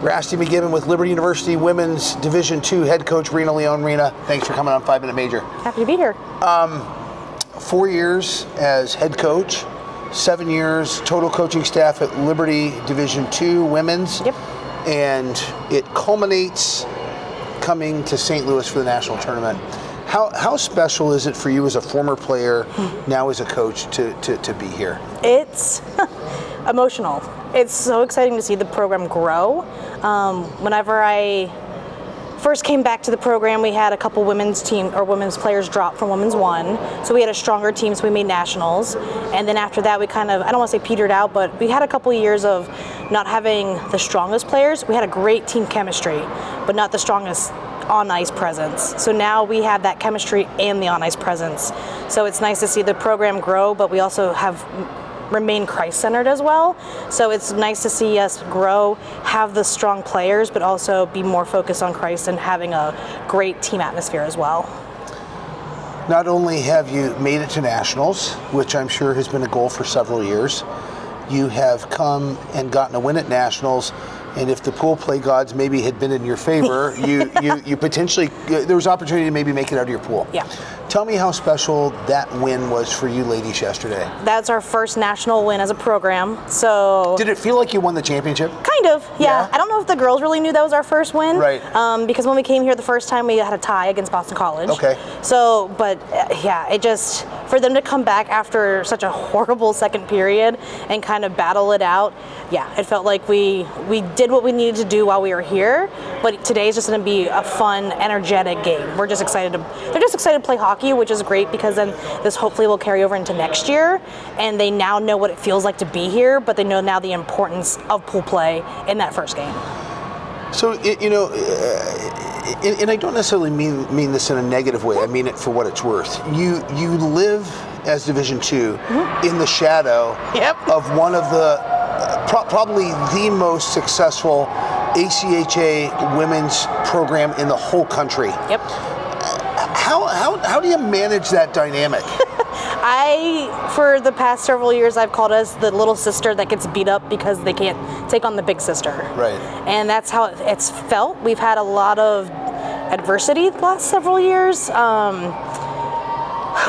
Rasty McGibbon with Liberty University Women's Division II head coach Rena Leone. Rena, thanks for coming on 5 Minute Major. Happy to be here. 4 years as head coach, 7 years total coaching staff at Liberty Division II Women's. Yep. And it culminates coming to St. Louis for the national tournament. How special is it for you as a former player, now as a coach, to be here? It's emotional. It's so exciting to see the program grow. Whenever I first came back to the program, we had a couple women's players drop from Women's 1. So we had a stronger team, so we made nationals. And then after that, we kind of, I don't want to say petered out, but we had a couple years of not having the strongest players. We had a great team chemistry, but not the strongest on-ice presence. So now we have that chemistry and the on-ice presence. So it's nice to see the program grow, but we also have remain Christ-centered as well. So it's nice to see us grow, have the strong players, but also be more focused on Christ and having a great team atmosphere as well. Not only have you made it to nationals, which I'm sure has been a goal for several years, you have come and gotten a win at nationals. And if the pool play gods maybe had been in your favor, you potentially, there was opportunity to maybe make it out of your pool. Yeah. Tell me how special that win was for you ladies yesterday. That's our first national win as a program. So did it feel like you won the championship? Kind of, yeah. I don't know if the girls really knew that was our first win. Right. Because when we came here the first time, we had a tie against Boston College. Okay. So, but yeah, it just, for them to come back after such a horrible second period and kind of battle it out, yeah, it felt like we did what we needed to do while we were here, but today is just going to be a fun, energetic game. They're just excited to play hockey, which is great because then this hopefully will carry over into next year, and they now know what it feels like to be here, but they know now the importance of pool play in that first game. So, and I don't necessarily mean this in a negative way. I mean it for what it's worth. You live as Division II in the shadow of one of the probably the most successful ACHA women's program in the whole country. Yep. How do you manage that dynamic? For the past several years, I've called us the little sister that gets beat up because they can't take on the big sister. Right. And that's how it's felt. We've had a lot of adversity the last several years.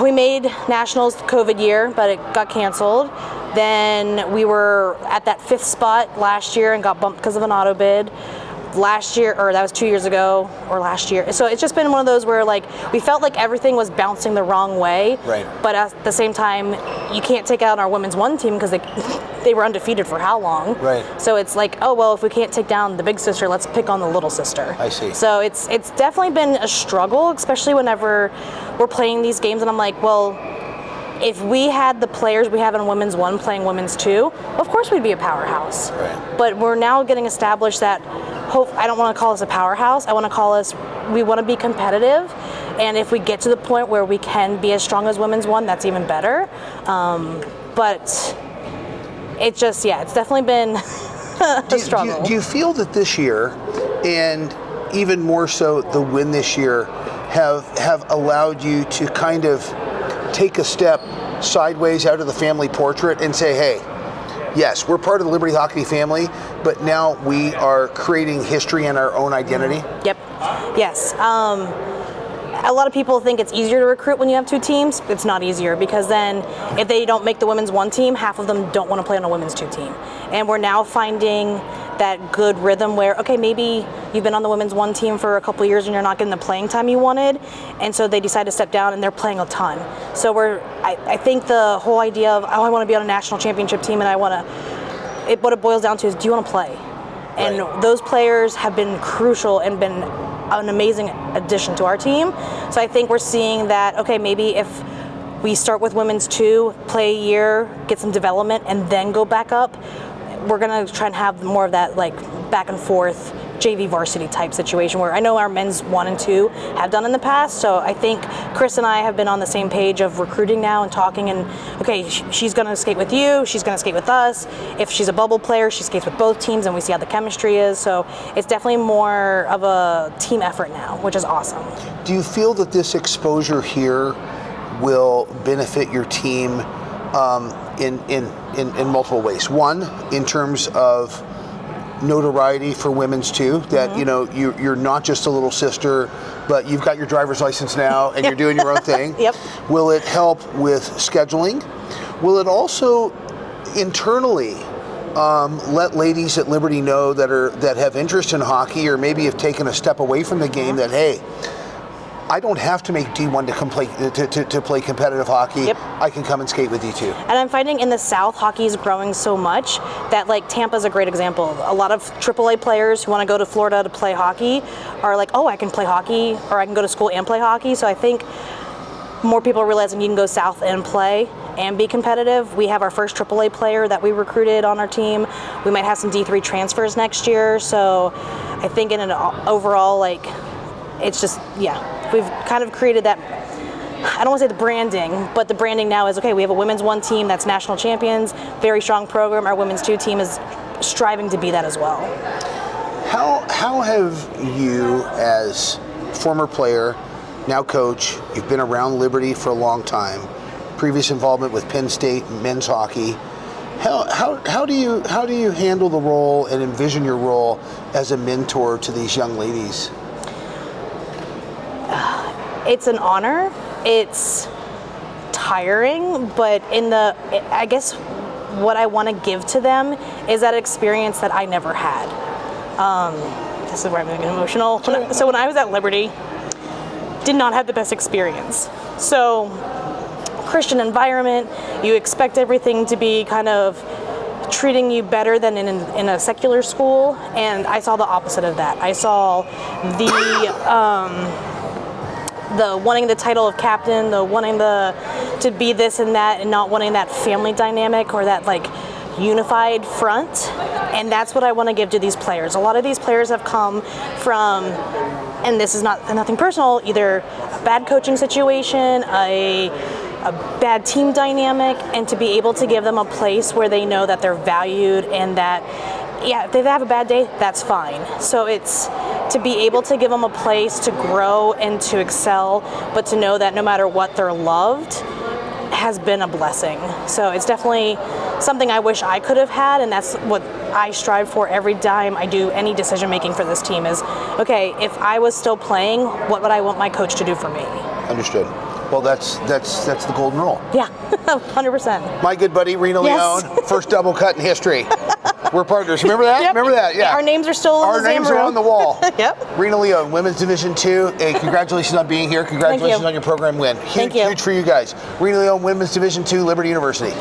We made nationals the COVID year, but it got canceled. Then we were at that 5th spot last year and got bumped because of an auto bid. Last year, or that was 2 years ago, or last year. So it's just been one of those where like we felt like everything was bouncing the wrong way. Right. But at the same time, you can't take out our Women's 1 team because they were undefeated for how long? Right. So it's like, oh well, if we can't take down the big sister, let's pick on the little sister. I see. So it's definitely been a struggle, especially whenever we're playing these games, and I'm like, well, if we had the players we have in Women's 1 playing Women's 2, of course we'd be a powerhouse. Right. But we're now getting established that I don't want to call us a powerhouse. I want to call us, we want to be competitive. And if we get to the point where we can be as strong as Women's 1, that's even better. But it's just, yeah, it's definitely been a struggle. Do you feel that this year, and even more so the win this year, have allowed you to kind of take a step sideways out of the family portrait and say, hey, yes, we're part of the Liberty Hockey family, but now we are creating history and our own identity? Yep. Yes. A lot of people think it's easier to recruit when you have 2 teams. It's not easier because then if they don't make the Women's 1 team, half of them don't want to play on a Women's 2 team. And we're now finding that good rhythm where, okay, maybe you've been on the Women's 1 team for a couple of years and you're not getting the playing time you wanted, and so they decide to step down and they're playing a ton. So I think the whole idea of, oh, I want to be on a national championship team and what it boils down to is, do you want to play? And those players have been crucial and been an amazing addition to our team. So I think we're seeing that, okay, maybe if we start with Women's 2, play a year, get some development, and then go back up, we're going to try and have more of that like back and forth JV varsity type situation where I know our men's 1 and 2 have done in the past. So I think Chris and I have been on the same page of recruiting now and talking, and okay, she's going to skate with you, she's going to skate with us. If she's a bubble player, she skates with both teams and we see how the chemistry is. So it's definitely more of a team effort now, which is awesome. Do you feel that this exposure here will benefit your team in multiple ways? One, in terms of notoriety for women's too, that you know you're not just a little sister, but you've got your driver's license now and you're doing your own thing? Yep. Will it help with scheduling? Will it also internally let ladies at Liberty know that have interest in hockey, or maybe have taken a step away from the game, that hey, I don't have to make D1 to play competitive hockey. Yep. I can come and skate with D2. And I'm finding in the South, hockey is growing so much that, like, Tampa's a great example. A lot of AAA players who want to go to Florida to play hockey are like, oh, I can play hockey, or I can go to school and play hockey. So I think more people are realizing you can go south and play and be competitive. We have our first AAA player that we recruited on our team. We might have some D3 transfers next year. So I think in an overall, like, it's just, yeah, we've kind of created that, I don't want to say the branding, but the branding now is, okay, we have a women's 1 team that's national champions, very strong program. Our women's 2 team is striving to be that as well. How have you, as former player, now coach, you've been around Liberty for a long time, previous involvement with Penn State men's hockey, how do you handle the role and envision your role as a mentor to these young ladies? It's an honor. It's tiring, but I guess what I want to give to them is that experience that I never had. This is where I'm going to get emotional. So when I was at Liberty, did not have the best experience. So Christian environment, you expect everything to be kind of treating you better than in a secular school, and I saw the opposite of that. I saw the wanting the title of captain, the wanting to be this and that, and not wanting that family dynamic or that, like, unified front. And that's what I want to give to these players. A lot of these players have come from, and this is nothing personal, either a bad coaching situation, a bad team dynamic, and to be able to give them a place where they know that they're valued, and that, yeah, if they have a bad day, that's fine. So it's to be able to give them a place to grow and to excel, but to know that no matter what, they're loved, has been a blessing. So it's definitely something I wish I could have had, and that's what I strive for every time I do any decision making for this team is, okay, if I was still playing, what would I want my coach to do for me? Understood. Well, that's the golden rule. Yeah, 100%. My good buddy Rena Yes. Leone, first double cut in history. We're partners. Remember that? Yep. Remember that? Yeah. Our names are still Our in the names room. are on the wall. Yep. Rena Leone, Women's Division 2. Hey, congratulations on being here. Congratulations on your program win. Thank you. Huge for you guys. Rena Leone, Women's Division 2, Liberty University.